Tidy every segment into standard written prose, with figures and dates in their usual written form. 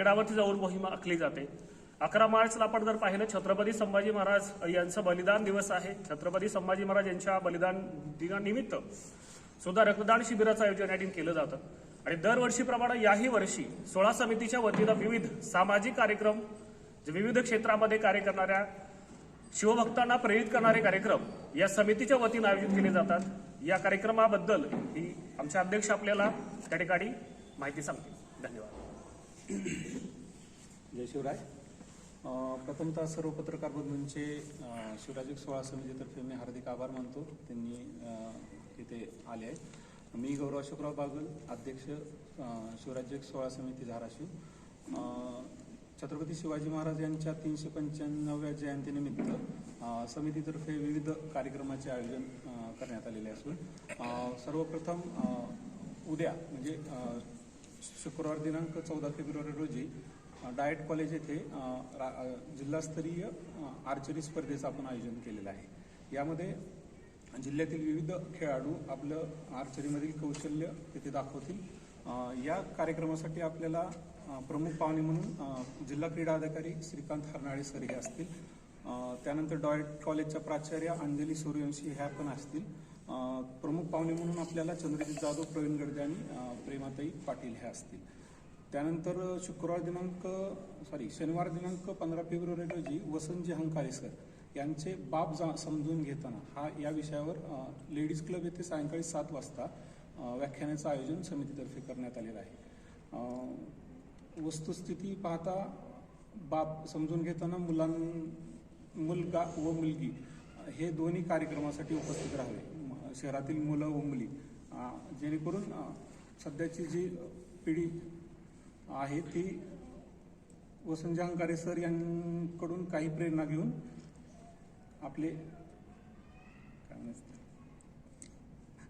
रायगडावरती जाऊन मोहीम आखली जाते। 11 मार्चला आपण जर पाहिलं छत्रपती संभाजी महाराज यांचा बलिदान दिवस आहे। छत्रपती संभाजी महाराज यांच्या बलिदान दिनानिमित्त सुद्धा रक्तदान शिबिराचं आयोजन या ठिकाणी केलं जातं आणि दरवर्षीप्रमाणे याही वर्षी 16 समितीच्या वतीनं विविध सामाजिक कार्यक्रम, विविध क्षेत्रामध्ये कार्य करणाऱ्या शिवभक्तांना प्रेरित करणारे कार्यक्रम या समितीच्या वतीनं आयोजित केले जातात। या कार्यक्रमाबद्दल ही आमचे अध्यक्ष आपल्याला त्या ठिकाणी माहिती सांगतील। धन्यवाद। जय शिवराय। प्रथमतः सर्व पत्रकार बंधूंचे शिवराज्यक सोहळा समितीतर्फे मी हार्दिक आभार मानतो, त्यांनी इथे आले आहे। मी गौरव अशोकराव बागल, अध्यक्ष शिवराज्यक सोहळा समिती धाराशिव। छत्रपती शिवाजी महाराज यांच्या 395व्या जयंतीनिमित्त समितीतर्फे विविध कार्यक्रमाचे आयोजन करण्यात आलेले असून सर्वप्रथम उद्या म्हणजे शुक्रवार दिनांक 14 फेब्रुवारी रोजी डायट कॉलेज येथे जिल्हास्तरीय आर्चरी स्पर्धेचं आपण आयोजन केलेलं आहे। यामध्ये जिल्ह्यातील विविध खेळाडू आपलं आर्चरीमधील कौशल्य तिथे दाखवतील। या कार्यक्रमासाठी आपल्याला प्रमुख पाहुणे म्हणून जिल्हा क्रीडा अधिकारी श्रीकांत हरनाळे सर हे असतील। त्यानंतर डायट कॉलेजच्या प्राचार्य अंजली सूर्यवंशी ह्या पण असतील। प्रमुख पाहुणे म्हणून आपल्याला चंद्रजित जाधव, प्रवीण गडदे आणि प्रेमाताई पाटील हे असतील। त्यानंतर शनिवार दिनांक 15 फेब्रुवारी रोजी वसंतजी हंकारे सर यांचे बाप समजून घेताना हा या विषयावर लेडीज क्लब येथे सायंकाळी 7 वाजता व्याख्यानाचं आयोजन समितीतर्फे करण्यात आलेलं आहे। वस्तुस्थिती पाहता बाप समजून घेताना मुलगा व मुलगी हे दोन्ही कार्यक्रमासाठी उपस्थित राहावे, शहरातील मुलं व मुली, जेणेकरून सध्याची जी पिढी आहे ती वसंत हंकारे सर यांकडून काही प्रेरणा घेऊन आपले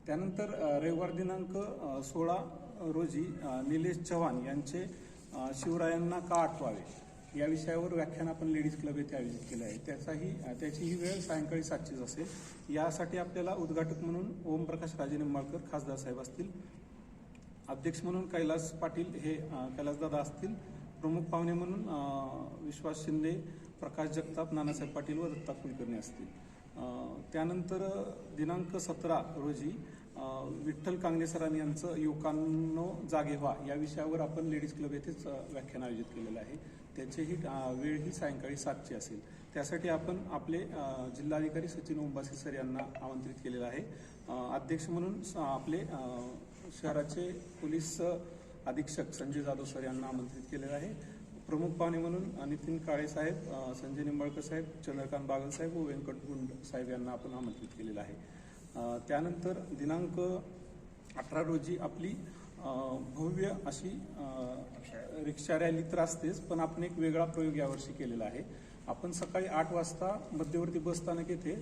त्यानंतर रविवार दिनांक 16 रोजी निलेश चव्हाण यांचे शिवरायांना का आठवावे या विषयावर व्याख्यान आपण लेडीज क्लब येथे आयोजित केलं आहे। त्याची ही वेळ सायंकाळी 7ची असेल। यासाठी आपल्याला उद्घाटक म्हणून ओमप्रकाश राजे निंबाळकर खासदार साहेब असतील। अध्यक्ष म्हणून कैलास पाटील हे कैलासदादा असतील। प्रमुख पाहुणे म्हणून विश्वास शिंदे, प्रकाश जगताप, नानासाहेब पाटील व दत्ता कुलकर्णी असतील। त्यानंतर दिनांक 17 रोजी विठ्ठल कांगणे सरांनी यांचं युवकांनो जागे व्हा या विषयावर आपण लेडीज क्लब येथेच व्याख्यान आयोजित केलेलं आहे। त्याचीही वेळ ही सायंकाळी 7ची असेल। त्यासाठी आपण आपले जिल्हाधिकारी सचिन ओंबासे सर यांना आमंत्रित केलेलं आहे। अध्यक्ष म्हणून आपले शहराचे पोलीस अधीक्षक संजय जाधव सर यांना आमंत्रित केलेलं आहे। प्रमुख पाहुणे म्हणून नितीन काळे साहेब, संजय निंबाळकर साहेब, चंद्रकांत बागल साहेब व व्यंकट गुंड साहेब यांना आपण आमंत्रित केलेलं आहे। त्यानंतर दिनांक 18 रोजी आपली भव्य अशी रिक्षा रॅली तर असतेच, पण आपण एक वेगळा प्रयोग यावर्षी केलेला आहे। आपण सकाळी 8 वाजता मध्यवर्ती बस स्थानक येथे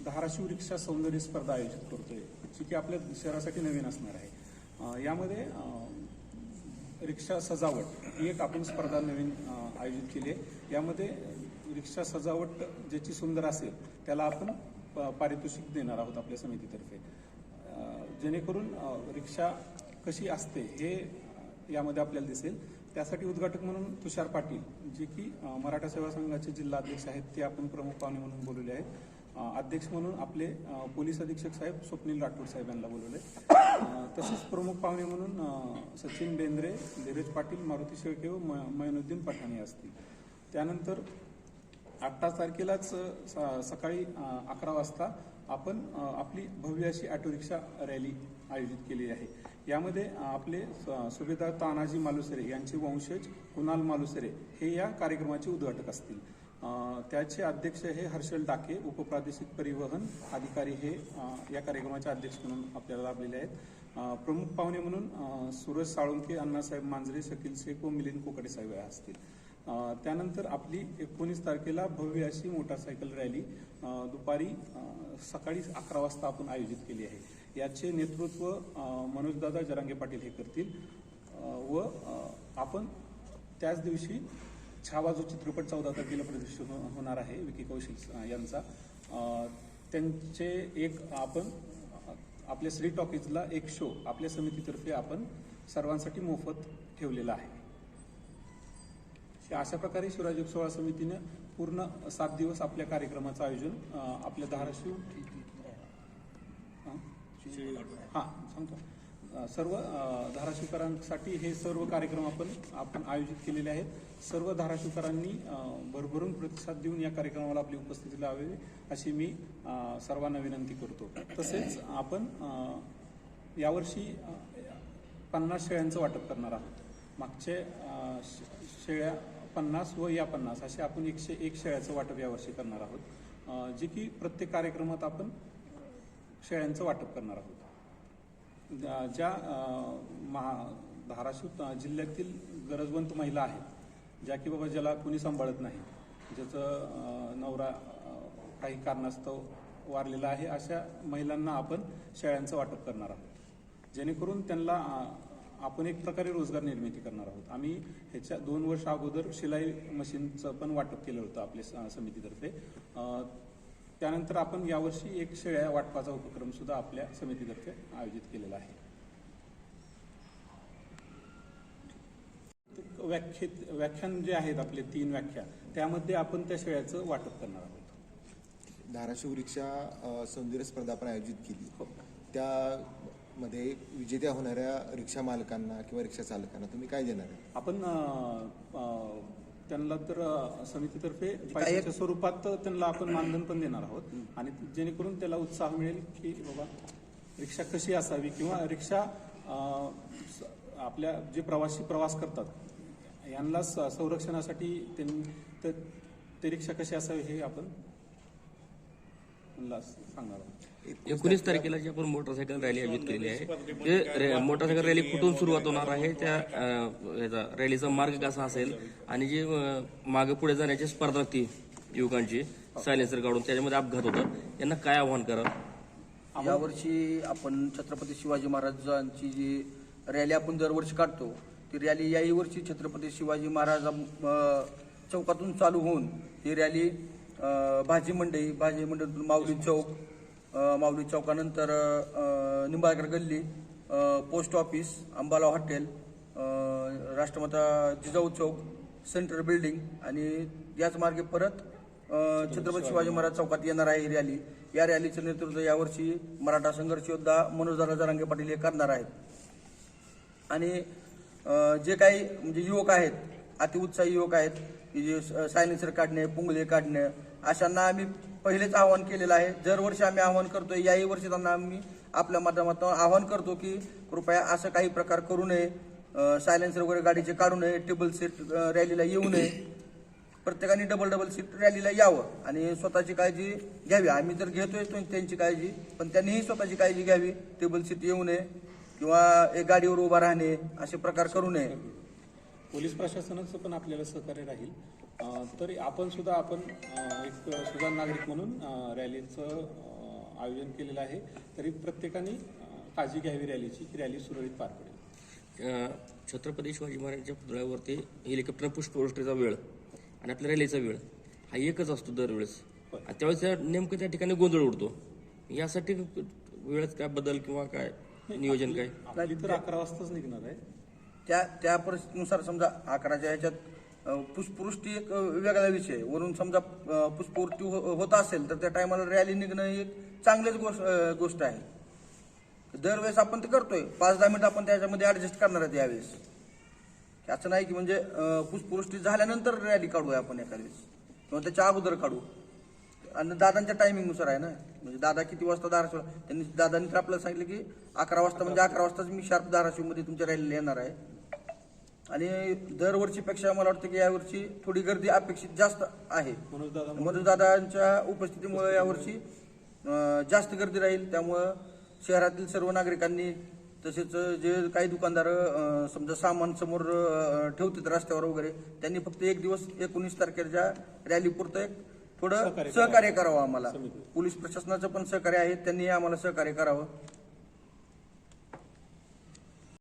धाराशिव रिक्षा सौंदर्य स्पर्धा आयोजित करतोय, जी की आपल्या शहरासाठी नवीन असणार आहे। यामध्ये रिक्षा सजावट ही एक आपण स्पर्धा नवीन आयोजित केली आहे। यामध्ये रिक्षा सजावट ज्याची सुंदर असेल त्याला आपण पारितोषिक देणार आहोत आपल्या समितीतर्फे, जेणेकरून रिक्षा कशी असते हे यामध्ये आपल्याला दिसेल। त्यासाठी उद्घाटक म्हणून तुषार पाटील, जे की मराठा सेवा संघाचे जिल्हा अध्यक्ष आहेत, ते आपण प्रमुख पाहुणे म्हणून बोलवले आहेत। अध्यक्ष म्हणून आपले पोलीस अधीक्षक साहेब स्वप्नील राठोड साहेब यांना बोलवले। तसेच प्रमुख पाहुणे म्हणून सचिन बेंद्रे, धीरज पाटील, मारुती शेळके व मैनुद्दीन पठाणे असतील। त्यानंतर 18 तारखेलाच सकाळी 11 वाजता आपण आपली भव्य अशी ऑटो रिक्षा रॅली आयोजित केली आहे। यामध्ये आपले सुभेदार तानाजी मालुसरे यांचे वंशज कुणाल मालुसरे हे या कार्यक्रमाचे उद्घाटक असतील। त्याचे अध्यक्ष हे हर्षल डाके, उपप्रादेशिक परिवहन अधिकारी हे या कार्यक्रमाचे अध्यक्ष म्हणून आपल्याला लाभलेले आहेत। प्रमुख पाहुणे म्हणून सुरज साळुंके, अण्णासाहेब मांजरे, शकील शेख व मिलिंद कोकडे साहेब असतील। त्यानंतर आपली 19 तारखेला भव्य अशी मोटारसायकल रॅली दुपारी सकाळी 11 वाजता आपण आयोजित केली आहे। याचे नेतृत्व मनोजदादा जरांगे पाटील हे करतील व आपण त्याच दिवशी छावा जो चित्रपट 14 तारखेला प्रदर्शित होणार आहे विकी कौशल यांचा, त्यांचे एक आपण आपल्या श्री टॉकीजला एक शो आपल्या समितीतर्फे आपण सर्वांसाठी मोफत ठेवलेला आहे। अशा प्रकारे शिवराज योग सोहळा समितीने पूर्ण 7 दिवस आपल्या कार्यक्रमाचं आयोजन आपल्या धाराशिव सांगतो सर्व धाराशिवकरांसाठी हे सर्व कार्यक्रम आपण आयोजित केलेले आहेत. सर्व धाराशिवकरांनी भरभरून प्रतिसाद देऊन या कार्यक्रमाला आपली उपस्थिती लावावी अशी मी सर्वांना विनंती करतो. तसेच आपण यावर्षी 50 शेळ्यांचं वाटप करणार आहोत. मागच्या शेळ्या 50 व या 50 असे आपण 101 शेळ्याचं वाटप यावर्षी करणार आहोत, जे की प्रत्येक कार्यक्रमात आपण शेळ्यांचं वाटप करणार आहोत. ज्या धाराशिव जिल्ह्यातील गरजवंत महिला आहेत, ज्या की बाबा ज्याला कुणी सांभाळत नाही, ज्याचं नवरा काही कारणास्तव वारलेला आहे, अशा महिलांना आपण शेळ्यांचं वाटप करणार आहोत, जेणेकरून त्यांना आपण एक प्रकारे रोजगार निर्मिती करणार आहोत. आम्ही ह्याच्या 2 वर्ष अगोदर शिलाई मशीनचं पण वाटप केलं होतं आपल्या समितीतर्फे. त्यानंतर आपण यावर्षी 1 शेळ्या वाटपाचा उपक्रम सुद्धा आपल्या समितीतर्फे आयोजित केलेला आहे. व्याख्यान जे आहेत आपले 3 व्याख्या, त्यामध्ये आपण त्या शेळ्याचं वाटप करणार आहोत. धाराशिव रिक्षा सौंदर्य स्पर्धा आपण आयोजित केली, त्यामध्ये विजेत्या होणाऱ्या रिक्षा मालकांना किंवा रिक्षा चालकांना तुम्ही काय देणार आहे? आपण त्यांना तर समितीतर्फे पैशाच्या स्वरूपात त्यांना आपण मानधन पण देणार आहोत, आणि जेणेकरून त्याला उत्साह मिळेल की बाबा रिक्षा कशी असावी, किंवा रिक्षा आपल्या जे प्रवासी प्रवास करतात यांना संरक्षणासाठी ते रिक्षा कशी असावी हे आपण सांगणार आहोत. 19 तारखेला जी आपण मोटरसायकल रॅली आयोजित केलेली आहे, ते मोटरसायकल रॅली कुठून सुरुवात होणार आहे, त्या रॅलीचा मार्ग कसा असेल, आणि जी मागे पुढे जाण्याची स्पर्धा होती युवकांची सायलेन्सर काढून त्याच्यामध्ये अपघात होतात, यांना काय आव्हान कराल? यावर्षी आपण छत्रपती शिवाजी महाराजांची जी रॅली आपण दरवर्षी काढतो, ती रॅली याही वर्षी छत्रपती शिवाजी महाराज चौकातून चालू होऊन ही रॅली भाजी मंडईतून माऊली चौकानंतर निंबाळकर गल्ली, post office, Ambala hotel, Rashtramata Jijau Chowk, central building, आणि याच मार्गे परत छत्रपती शिवाजी महाराज चौकात येणार आहे ही रॅली. या रॅलीचं नेतृत्व यावर्षी मराठा संघर्ष योद्धा मनोजदादा जरांगे पाटील हे करणार आहेत. आणि जे काही म्हणजे युवक आहेत, अतिउत्साही युवक आहेत की जे सायलेन्सर काढणे, पुंगळे काढणे, अशांना आम्ही पहिलेच आवाहन केलेलं आहे. दरवर्षी आम्ही आवाहन करतोय, याही वर्षी त्यांना आम्ही आपल्या माध्यमातून आवाहन करतो की कृपया असं काही प्रकार करू नये, सायलेन्सर वगैरे गाडीचे काढू नये, टेबल सीट रॅलीला येऊ नये, प्रत्येकाने डबल सीट रॅलीला यावं आणि स्वतःची काळजी घ्यावी. आम्ही तर घेतोय त्यांची काळजी, पण त्यांनीही स्वतःची काळजी घ्यावी. टेबल सीट येऊ नये किंवा एक गाडीवर उभा राहणे असे प्रकार करू नये. पोलीस प्रशासनाचं पण आपल्याला सहकार्य राहील. तरी आपण एक सुजाण नागरिक म्हणून रॅलीचं आयोजन केलेलं आहे. तरी प्रत्येकाने काळजी घ्यावी रॅलीची, की रॅली सुरळीत पार पडेल. छत्रपती शिवाजी महाराजांच्या पुतळ्यावरती हेलिकॉप्टर पुष्पवृष्टीचा वेळ आणि आपल्या रॅलीचा वेळ हा एकच असतो दरवेळेस, त्यावेळेस नेमकं त्या ठिकाणी गोंधळ उडतो. यासाठी वेळेत काय बदल किंवा काय नियोजन काय? आपली तर 11 वाजताच निघणार आहे. त्या परिस्थितीनुसार समजा 11च्या ह्याच्यात पुष्पवृष्टी एक वेगळा विषय, वरून समजा पुष्पवृष्टी होत असेल तर त्या टायमाला रॅली निघणं ही एक चांगलीच गोष्ट आहे. दरवेळेस आपण ते करतोय, 5-10 मिनिट आपण त्याच्यामध्ये ऍडजस्ट करणार आहे यावेळेस. असं नाही की म्हणजे पुष्पवृष्टी झाल्यानंतर रॅली काढूया आपण एखाद्या वेळेस, किंवा त्याच्या अगोदर काढू. आणि दादांच्या टायमिंगनुसार आहे ना, म्हणजे दादा किती वाजता धाराशिव, दादांनी तर आपल्याला सांगितलं की 11 वाजता, म्हणजे 11 वाजताच मी शार्प धाराशिवमध्ये तुमच्या रॅलीला येणार आहे. आणि दरवर्षीपेक्षा मला वाटतं की यावर्षी थोडी गर्दी अपेक्षित जास्त आहे. मनोजदादांच्या उपस्थितीमुळे यावर्षी जास्त गर्दी राहील. त्यामुळं शहरातील सर्व नागरिकांनी, तसेच जे काही दुकानदार समजा सामान समोर ठेवतात रस्त्यावर वगैरे, त्यांनी फक्त एक दिवस 19 तारखेच्या रॅली पुरतं थोडं सहकार्य करावं आम्हाला. पोलीस प्रशासनाचं पण सहकार्य आहे, त्यांनी आम्हाला सहकार्य करावं.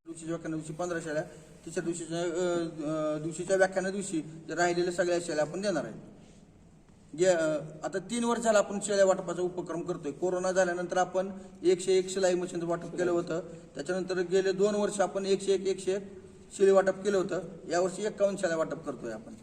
दिवशी 15 शेळ्या, तिसऱ्या दिवशीच्या व्याख्याना दिवशी राहिलेल्या सगळ्या शेळ्या आपण देणार आहे. आता 3 वर्ष झालं आपण शेळ्या वाटपाचा उपक्रम करतोय. कोरोना झाल्यानंतर आपण 101 शिलाई मशीनचं वाटप केलं होतं. त्याच्यानंतर गेले 2 वर्ष आपण 101 शेळी वाटप केलं होतं. यावर्षी 51 शेळ्या वाटप करतोय आपण.